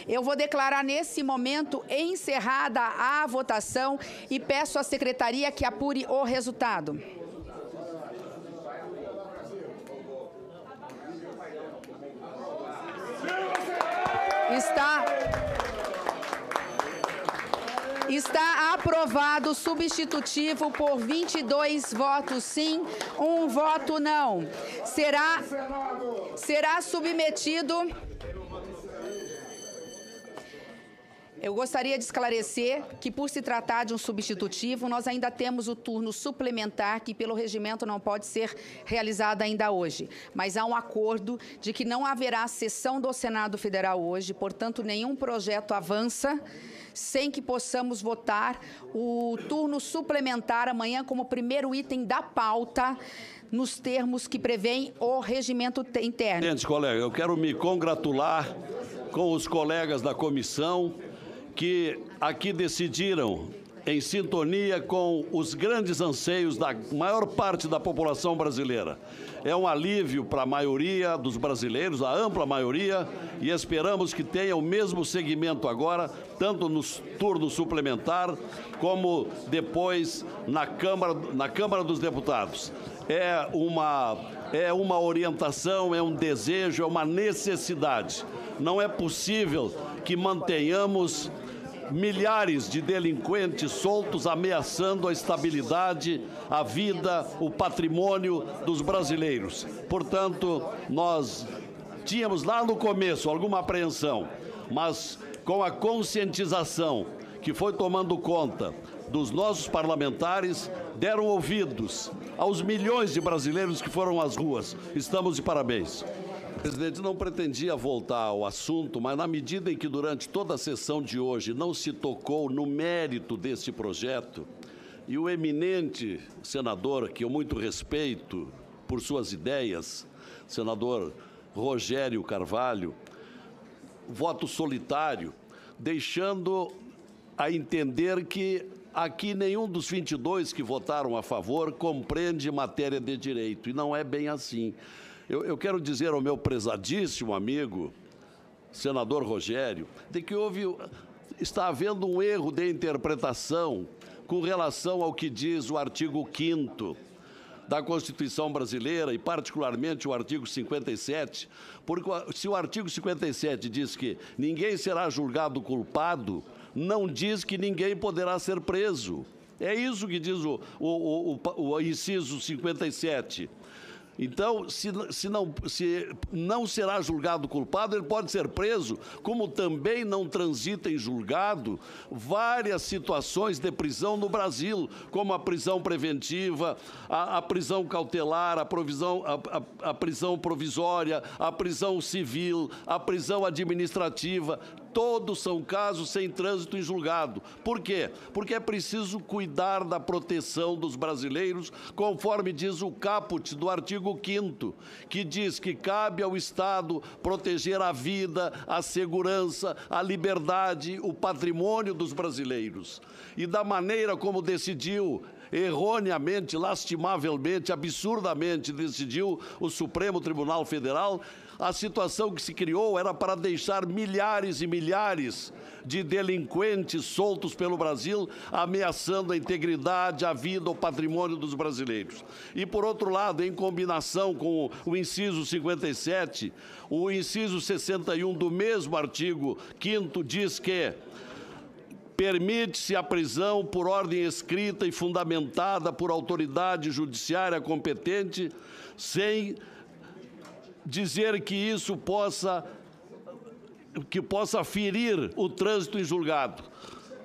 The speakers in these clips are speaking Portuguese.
Eu vou declarar nesse momento encerrada a votação e peço à secretaria que apure o resultado. Está aprovado o substitutivo por 22 votos sim, 1 voto não. Será submetido... Eu gostaria de esclarecer que, por se tratar de um substitutivo, nós ainda temos o turno suplementar, que pelo regimento não pode ser realizado ainda hoje. Mas há um acordo de que não haverá sessão do Senado Federal hoje, portanto, nenhum projeto avança sem que possamos votar o turno suplementar amanhã como primeiro item da pauta, nos termos que prevêem o regimento interno. Gente, colega, eu quero me congratular com os colegas da comissão que aqui decidiram, em sintonia com os grandes anseios da maior parte da população brasileira. É um alívio para a maioria dos brasileiros, a ampla maioria, e esperamos que tenha o mesmo segmento agora, tanto no turno suplementar, como depois na Câmara dos Deputados. É uma orientação, é um desejo, é uma necessidade. Não é possível que mantenhamos milhares de delinquentes soltos ameaçando a estabilidade, a vida, o patrimônio dos brasileiros. Portanto, nós tínhamos lá no começo alguma apreensão, mas com a conscientização que foi tomando conta dos nossos parlamentares, deram ouvidos aos milhões de brasileiros que foram às ruas. Estamos de parabéns. Presidente, não pretendia voltar ao assunto, mas na medida em que durante toda a sessão de hoje não se tocou no mérito desse projeto, e o eminente senador, que eu muito respeito por suas ideias, senador Rogério Carvalho, voto solitário, deixando a entender que aqui nenhum dos 22 que votaram a favor compreende matéria de direito, e não é bem assim. Eu quero dizer ao meu prezadíssimo amigo, senador Rogério, de que está havendo um erro de interpretação com relação ao que diz o artigo 5º da Constituição brasileira, e particularmente o artigo 57, porque se o artigo 57 diz que ninguém será julgado culpado, não diz que ninguém poderá ser preso. É isso que diz o inciso 57. Então, se não será julgado culpado, ele pode ser preso, como também não transita em julgado várias situações de prisão no Brasil, como a prisão preventiva, a prisão cautelar, a prisão provisória, a prisão civil, a prisão administrativa. Todos são casos sem trânsito em julgado. Por quê? Porque é preciso cuidar da proteção dos brasileiros, conforme diz o caput do artigo 5º, que diz que cabe ao Estado proteger a vida, a segurança, a liberdade, o patrimônio dos brasileiros. E da maneira como decidiu, erroneamente, lastimavelmente, absurdamente decidiu o Supremo Tribunal Federal, a situação que se criou era para deixar milhares e milhares de delinquentes soltos pelo Brasil, ameaçando a integridade, a vida, o patrimônio dos brasileiros. E, por outro lado, em combinação com o inciso 57, o inciso 61 do mesmo artigo 5º diz que permite-se a prisão por ordem escrita e fundamentada por autoridade judiciária competente, sem dizer que isso possa ferir o trânsito em julgado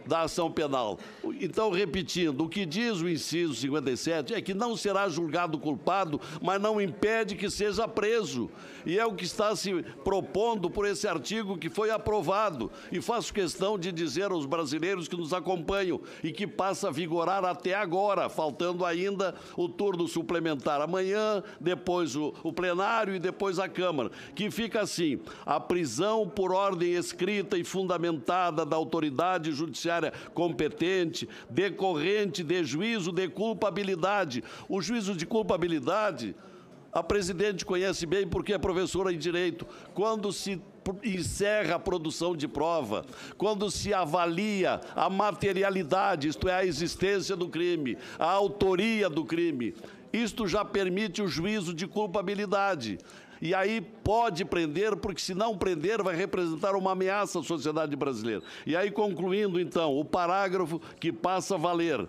da ação penal. Então, repetindo, o que diz o inciso 57 é que não será julgado culpado, mas não impede que seja preso. E é o que está se propondo por esse artigo que foi aprovado. E faço questão de dizer aos brasileiros que nos acompanham e que passa a vigorar até agora, faltando ainda o turno suplementar amanhã, depois o plenário e depois a Câmara, que fica assim: a prisão por ordem escrita e fundamentada da autoridade judiciária competente, decorrente de juízo de culpabilidade. O juízo de culpabilidade, a presidente conhece bem porque é professora em Direito. Quando se encerra a produção de prova, quando se avalia a materialidade, isto é, a existência do crime, a autoria do crime, isto já permite o juízo de culpabilidade. E aí pode prender, porque se não prender vai representar uma ameaça à sociedade brasileira. E aí, concluindo, então, o parágrafo que passa a valer: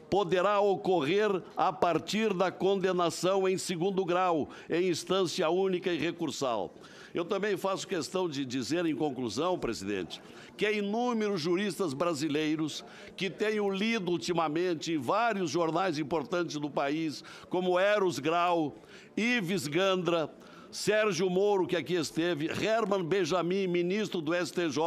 poderá ocorrer a partir da condenação em segundo grau, em instância única e recursal. Eu também faço questão de dizer, em conclusão, presidente, que inúmeros juristas brasileiros que tenho lido ultimamente em vários jornais importantes do país, como Eros Grau, Ives Gandra, Sérgio Moro, que aqui esteve, Herman Benjamin, ministro do STJ,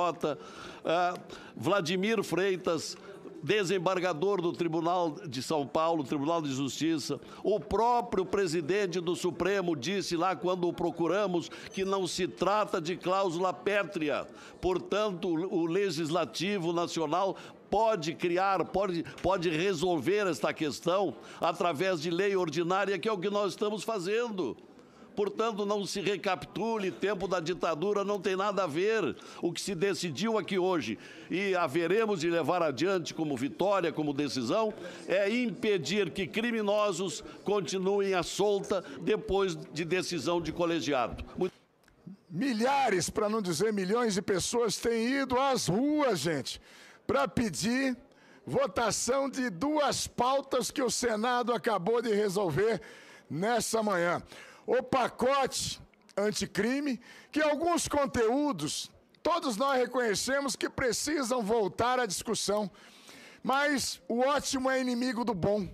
Vladimir Freitas, desembargador do Tribunal de São Paulo, Tribunal de Justiça, o próprio presidente do Supremo disse lá, quando o procuramos, que não se trata de cláusula pétrea. Portanto, o Legislativo Nacional pode criar, pode resolver esta questão através de lei ordinária, que é o que nós estamos fazendo. Portanto, não se recapitule, tempo da ditadura não tem nada a ver. O que se decidiu aqui hoje, e haveremos de levar adiante como vitória, como decisão, é impedir que criminosos continuem à solta depois de decisão de colegiado. Milhares, para não dizer milhões de pessoas têm ido às ruas, gente, para pedir votação de duas pautas que o Senado acabou de resolver nessa manhã. O pacote anticrime, que alguns conteúdos, todos nós reconhecemos que precisam voltar à discussão, mas o ótimo é inimigo do bom.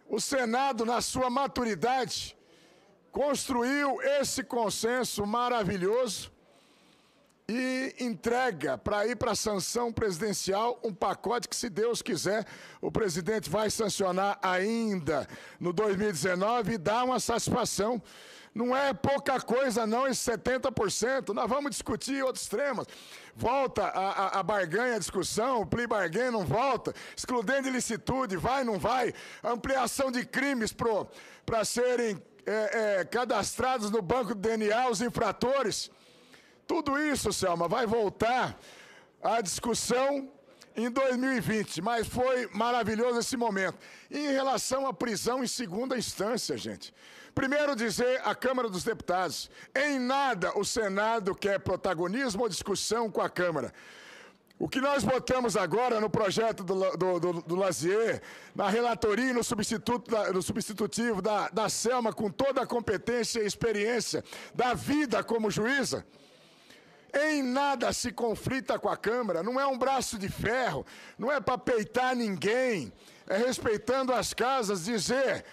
O Senado, na sua maturidade, construiu esse consenso maravilhoso e entrega para ir para a sanção presidencial um pacote que, se Deus quiser, o presidente vai sancionar ainda no 2019 e dar uma satisfação. Não é pouca coisa não, esse 70%, nós vamos discutir outros temas. Volta a barganha, a discussão, o plea bargain não volta, excludente de licitude, vai, não vai, ampliação de crimes para serem cadastrados no banco de DNA os infratores. Tudo isso, Selma, vai voltar à discussão em 2020, mas foi maravilhoso esse momento. E em relação à prisão em segunda instância, gente, primeiro dizer à Câmara dos Deputados, em nada o Senado quer protagonismo ou discussão com a Câmara. O que nós votamos agora no projeto do Lazier, na relatoria e no substitutivo da Selma, com toda a competência e experiência da vida como juíza, em nada se conflita com a Câmara, não é um braço de ferro, não é para peitar ninguém, é respeitando as casas, dizer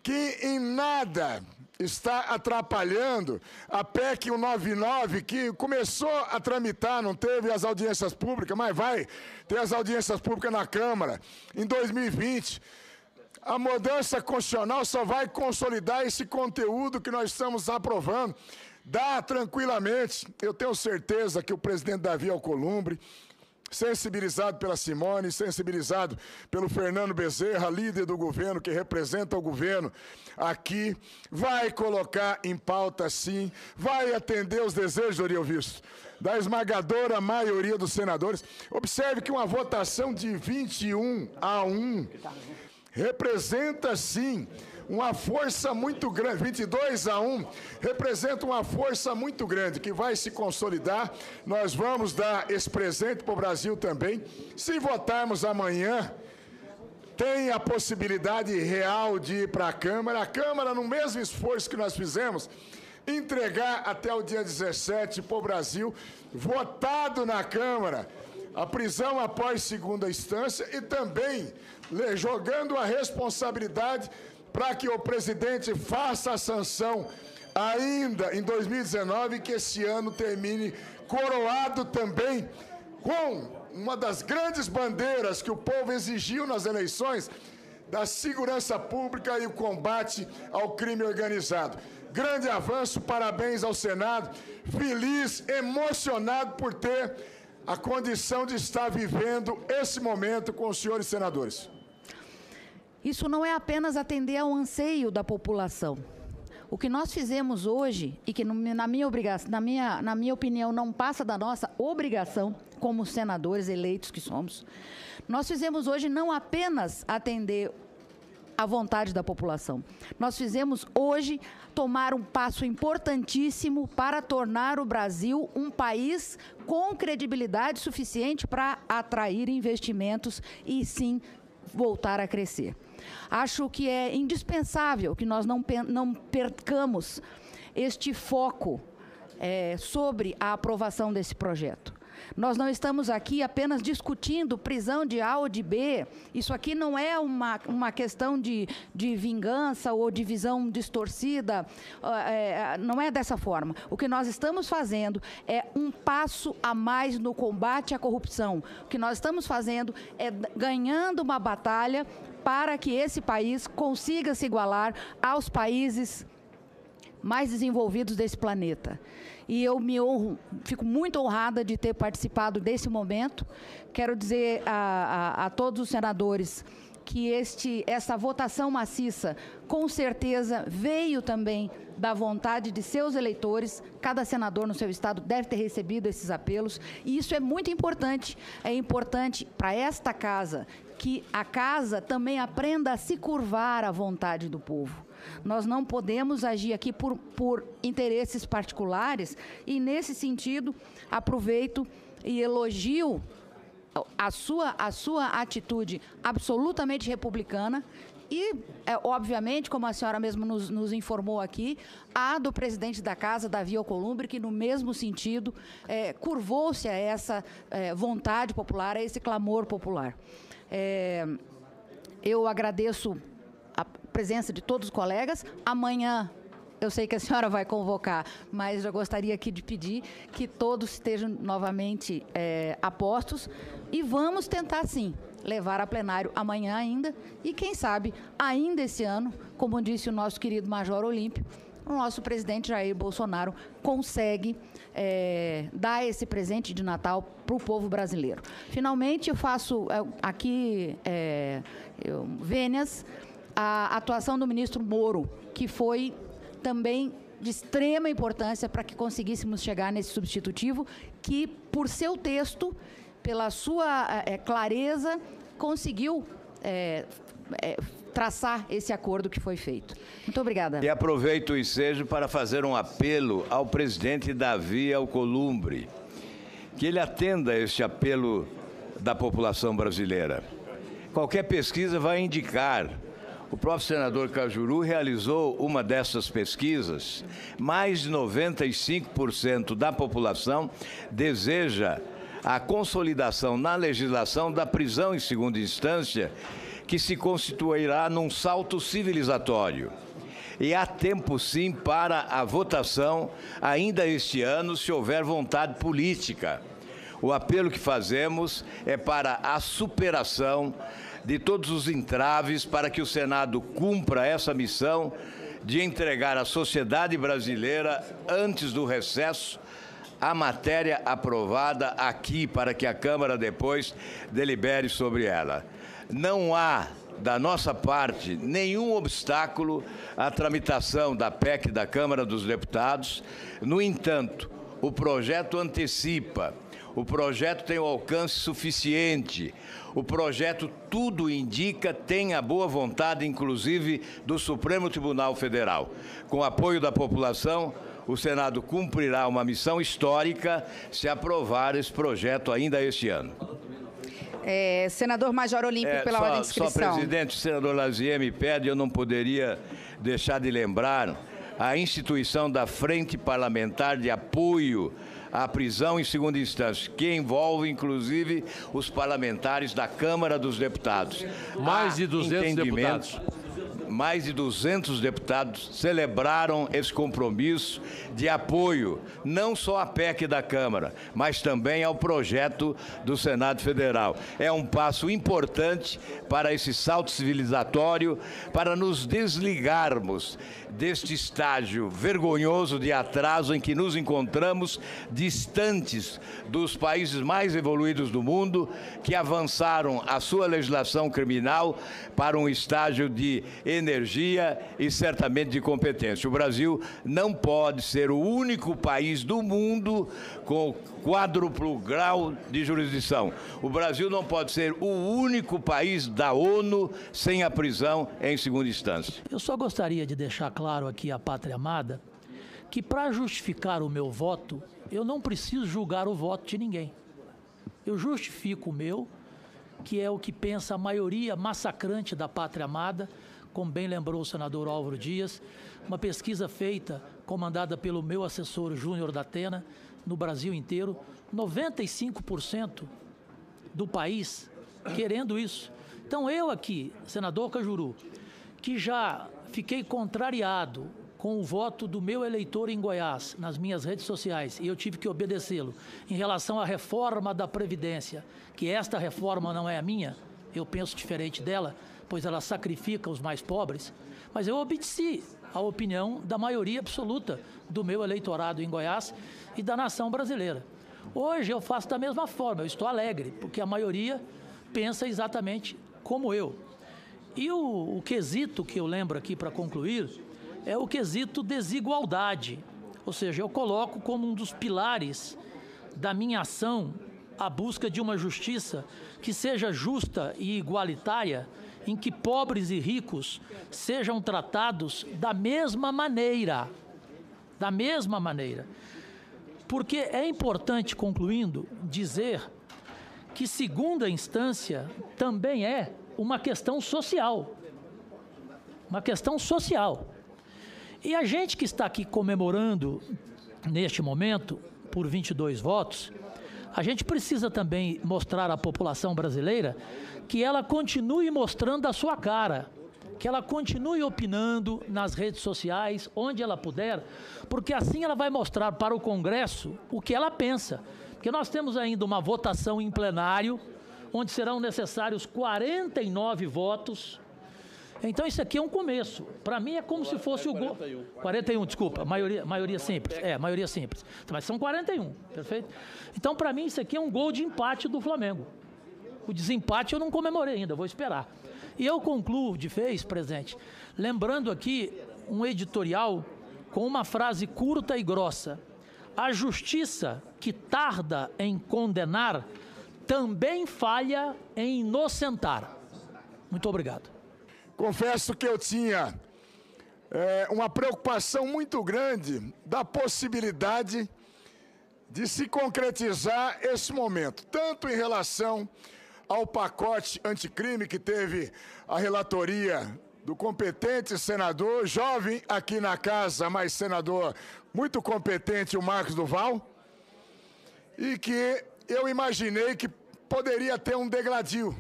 que em nada está atrapalhando a PEC 199, que começou a tramitar, não teve as audiências públicas, mas vai ter as audiências públicas na Câmara em 2020. A mudança constitucional só vai consolidar esse conteúdo que nós estamos aprovando. Dá tranquilamente, eu tenho certeza que o presidente Davi Alcolumbre, sensibilizado pela Simone, sensibilizado pelo Fernando Bezerra, líder do governo, que representa o governo aqui, vai colocar em pauta sim, vai atender os desejos, Oriol Visto, da esmagadora maioria dos senadores. Observe que uma votação de 21-1 representa sim uma força muito grande, 22-1, representa uma força muito grande, que vai se consolidar. Nós vamos dar esse presente para o Brasil também. Se votarmos amanhã, tem a possibilidade real de ir para a Câmara, no mesmo esforço que nós fizemos, entregar até o dia 17 para o Brasil, votado na Câmara, a prisão após segunda instância e também jogando a responsabilidade para que o presidente faça a sanção ainda em 2019 e que esse ano termine coroado também com uma das grandes bandeiras que o povo exigiu nas eleições, da segurança pública e o combate ao crime organizado. Grande avanço, parabéns ao Senado, feliz, emocionado por ter a condição de estar vivendo esse momento com os senhores senadores. Isso não é apenas atender ao anseio da população. O que nós fizemos hoje, e que na minha opinião não passa da nossa obrigação, como senadores eleitos que somos, nós fizemos hoje não apenas atender a vontade da população. Nós fizemos hoje tomar um passo importantíssimo para tornar o Brasil um país com credibilidade suficiente para atrair investimentos e, sim, voltar a crescer. Acho que é indispensável que nós não percamos este foco sobre a aprovação desse projeto. Nós não estamos aqui apenas discutindo prisão de A ou de B. Isso aqui não é uma questão de vingança ou de visão distorcida. Não é dessa forma. O que nós estamos fazendo é um passo a mais no combate à corrupção. O que nós estamos fazendo é ganhando uma batalha para que esse país consiga se igualar aos países mais desenvolvidos desse planeta. E eu fico muito honrada de ter participado desse momento. Quero dizer a todos os senadores que essa votação maciça, com certeza, veio também da vontade de seus eleitores. Cada senador no seu estado deve ter recebido esses apelos. E isso é muito importante. É importante para esta casa que a casa também aprenda a se curvar à vontade do povo. Nós não podemos agir aqui por interesses particulares e, nesse sentido, aproveito e elogio a sua atitude absolutamente republicana e, obviamente, como a senhora mesmo nos informou aqui, a do presidente da Casa, Davi Alcolumbre, que, no mesmo sentido, curvou-se a essa vontade popular, a esse clamor popular. Eu agradeço a presença de todos os colegas. Amanhã, eu sei que a senhora vai convocar, mas eu gostaria aqui de pedir que todos estejam novamente apostos e vamos tentar, sim, levar a plenário amanhã ainda e, quem sabe, ainda esse ano, como disse o nosso querido Major Olímpio, o nosso presidente Jair Bolsonaro consegue dar esse presente de Natal para o povo brasileiro. Finalmente, eu faço aqui vênias a atuação do ministro Moro, que foi também de extrema importância para que conseguíssemos chegar nesse substitutivo, que, por seu texto, pela sua clareza, conseguiu traçar esse acordo que foi feito. Muito obrigada. E aproveito o ensejo para fazer um apelo ao presidente Davi Alcolumbre, que ele atenda este apelo da população brasileira. Qualquer pesquisa vai indicar. O próprio senador Cajuru realizou uma dessas pesquisas. Mais de 95% da população deseja a consolidação na legislação da prisão em segunda instância, que se constituirá num salto civilizatório. E há tempo, sim, para a votação, ainda este ano, se houver vontade política. O apelo que fazemos é para a superação de todos os entraves para que o Senado cumpra essa missão de entregar à sociedade brasileira, antes do recesso, a matéria aprovada aqui, para que a Câmara depois delibere sobre ela. Não há, da nossa parte, nenhum obstáculo à tramitação da PEC da Câmara dos Deputados. No entanto, o projeto antecipa, o projeto tem o alcance suficiente, o projeto, tudo indica, tem a boa vontade, inclusive, do Supremo Tribunal Federal. Com o apoio da população, o Senado cumprirá uma missão histórica se aprovar esse projeto ainda este ano. Senador Major Olímpio, pela ordem de inscrição. Só, presidente, o senador Lazier me pede, eu não poderia deixar de lembrar a instituição da Frente Parlamentar de Apoio à Prisão em Segunda Instância, que envolve, inclusive, os parlamentares da Câmara dos Deputados. Mais de 200 deputados. Mais de 200 deputados celebraram esse compromisso de apoio, não só à PEC da Câmara, mas também ao projeto do Senado Federal. É um passo importante para esse salto civilizatório, para nos desligarmos deste estágio vergonhoso de atraso em que nos encontramos distantes dos países mais evoluídos do mundo, que avançaram a sua legislação criminal para um estágio de energia energia e certamente de competência. O Brasil não pode ser o único país do mundo com quádruplo grau de jurisdição. O Brasil não pode ser o único país da ONU sem a prisão em segunda instância. Eu só gostaria de deixar claro aqui à pátria amada que, para justificar o meu voto, eu não preciso julgar o voto de ninguém. Eu justifico o meu, que é o que pensa a maioria massacrante da pátria amada, como bem lembrou o senador Álvaro Dias, uma pesquisa feita, comandada pelo meu assessor Júnior da Atena, no Brasil inteiro, 95% do país querendo isso. Então eu aqui, senador Cajuru, que já fiquei contrariado com o voto do meu eleitor em Goiás, nas minhas redes sociais, e eu tive que obedecê-lo, em relação à reforma da Previdência, que esta reforma não é a minha, eu penso diferente dela, pois ela sacrifica os mais pobres, mas eu obedeci a opinião da maioria absoluta do meu eleitorado em Goiás e da nação brasileira. Hoje eu faço da mesma forma, eu estou alegre, porque a maioria pensa exatamente como eu. E o quesito que eu lembro aqui para concluir é o quesito desigualdade, ou seja, eu coloco como um dos pilares da minha ação a busca de uma justiça que seja justa e igualitária, em que pobres e ricos sejam tratados da mesma maneira. Da mesma maneira. Porque é importante, concluindo, dizer que segunda instância também é uma questão social. Uma questão social. E a gente que está aqui comemorando, neste momento, por 22 votos, a gente precisa também mostrar à população brasileira que ela continue mostrando a sua cara, que ela continue opinando nas redes sociais, onde ela puder, porque assim ela vai mostrar para o Congresso o que ela pensa. Porque nós temos ainda uma votação em plenário, onde serão necessários 49 votos. Então isso aqui é um começo. Para mim é como se fosse o gol. 41, desculpa, maioria simples. Maioria simples. Mas são 41, perfeito? Então para mim isso aqui é um gol de empate do Flamengo. O desempate eu não comemorei ainda, vou esperar. E eu concluo de vez, presidente, lembrando aqui um editorial com uma frase curta e grossa. A justiça que tarda em condenar também falha em inocentar. Muito obrigado. Confesso que eu tinha uma preocupação muito grande da possibilidade de se concretizar esse momento, tanto em relação ao pacote anticrime que teve a relatoria do competente senador, jovem aqui na casa, mas senador muito competente, o Marcos Duval, e que eu imaginei que poderia ter um degladio.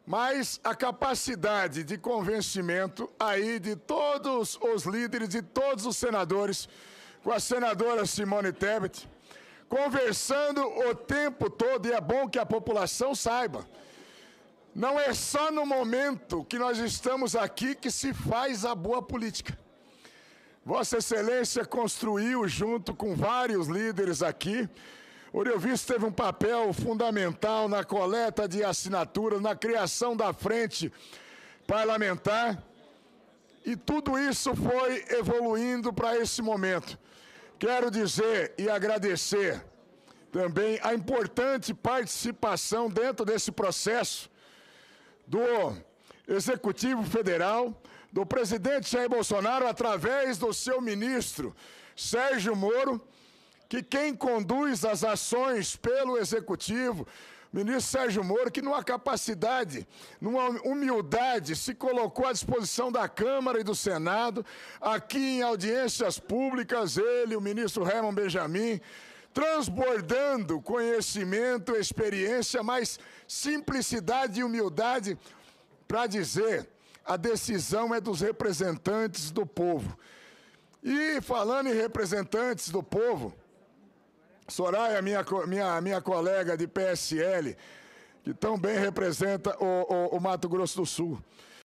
Mas a capacidade de convencimento aí de todos os líderes, de todos os senadores, com a senadora Simone Tebet, conversando o tempo todo, e é bom que a população saiba, não é só no momento que nós estamos aqui que se faz a boa política. Vossa Excelência construiu, junto com vários líderes aqui, Oriovisto teve um papel fundamental na coleta de assinaturas, na criação da frente parlamentar, e tudo isso foi evoluindo para esse momento. Quero dizer e agradecer também a importante participação dentro desse processo do Executivo Federal, do presidente Jair Bolsonaro, através do seu ministro Sérgio Moro, que quem conduz as ações pelo Executivo, o ministro Sérgio Moro, que numa capacidade, numa humildade, se colocou à disposição da Câmara e do Senado, aqui em audiências públicas, ele, o ministro Herman Benjamin, transbordando conhecimento, experiência, mas simplicidade e humildade para dizer: a decisão é dos representantes do povo. E falando em representantes do povo, Soraya, minha colega de PSL, que tão bem representa o Mato Grosso do Sul.